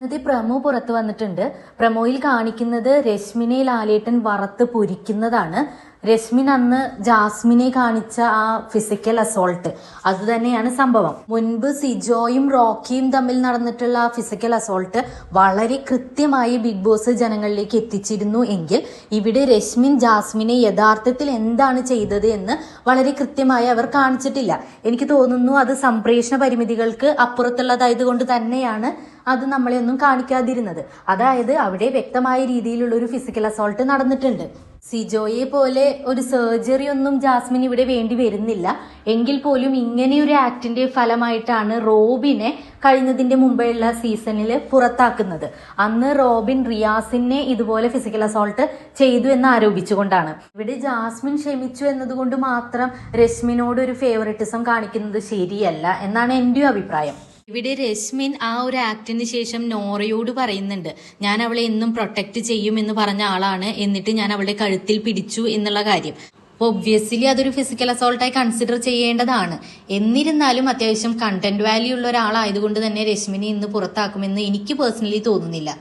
ഇന്നത്തെ പ്രമോ പുറത്തു വന്നിട്ടുണ്ട്. പ്രമോയിൽ കാണിക്കുന്നത് രശ്മിനെ ലാലേട്ടൻ വറുത്ത് പൊരിക്കുന്നതാണ്. രശ്മിൻ അന്ന് ജാസ്മിനെ കാണിച്ച ആ ഫിസിക്കൽ അസോൾട്ട് അത് തന്നെയാണ് സംഭവം. മുൻപ് സിജോയും റോക്കിയും തമ്മിൽ നടന്നിട്ടുള്ള ആ ഫിസിക്കൽ അസോൾട്ട് വളരെ കൃത്യമായി ബിഗ് ബോസ് ജനങ്ങളിലേക്ക് എത്തിച്ചിരുന്നു എങ്കിൽ ഇവിടെ രശ്മിൻ ജാസ്മിനെ യഥാർത്ഥത്തിൽ എന്താണ് ചെയ്തത് എന്ന് വളരെ കൃത്യമായി അവർ കാണിച്ചിട്ടില്ല. എനിക്ക് തോന്നുന്നു അത് സംപ്രേഷണ പരിമിതികൾക്ക് അപ്പുറത്തുള്ളതായത് കൊണ്ട് തന്നെയാണ് അത് നമ്മളെ ഒന്നും കാണിക്കാതിരുന്നത്. അതായത് അവിടെ വ്യക്തമായ രീതിയിലുള്ള ഒരു ഫിസിക്കൽ അസോൾട്ട് നടന്നിട്ടുണ്ട്. സിജോയെ പോലെ ഒരു സർജറി ഒന്നും ജാസ്മിൻ ഇവിടെ വേണ്ടി വരുന്നില്ല. എങ്കിൽ പോലും ഇങ്ങനെയൊരു ആക്ടിന്റെ ഫലമായിട്ടാണ് റോബിനെ കഴിഞ്ഞതിന്റെ മുമ്പെയുള്ള സീസണിൽ പുറത്താക്കുന്നത്. അന്ന് റോബിൻ റിയാസിനെ ഇതുപോലെ ഫിസിക്കൽ അസോൾട്ട് ചെയ്തു എന്ന് ആരോപിച്ചുകൊണ്ടാണ്. ഇവിടെ ജാസ്മിൻ ക്ഷമിച്ചു എന്നതുകൊണ്ട് മാത്രം രശ്മിനോട് ഒരു ഫേവറിറ്റിസം കാണിക്കുന്നത് ശരിയല്ല എന്നാണ് എൻ്റെ അഭിപ്രായം. ഇവിടെ രശ്മിൻ ആ ഒരു ആക്ടിന് ശേഷം നോറയോട് പറയുന്നുണ്ട്, ഞാൻ അവളെ എന്നും പ്രൊട്ടക്ട് ചെയ്യും എന്ന് പറഞ്ഞ ആളാണ്, എന്നിട്ട് ഞാൻ അവളുടെ കഴുത്തിൽ പിടിച്ചു എന്നുള്ള കാര്യം. അപ്പോൾ ഒബ്വിയസ്ലി അതൊരു ഫിസിക്കൽ അസോൾട്ടായി കൺസിഡർ ചെയ്യേണ്ടതാണ്. എന്നിരുന്നാലും അത്യാവശ്യം കണ്ടന്റ് വാല്യൂ ഉള്ള ഒരാളായതുകൊണ്ട് തന്നെ രശ്മിനെ ഇന്ന് പുറത്താക്കുമെന്ന് എനിക്ക് പേഴ്സണലി തോന്നുന്നില്ല.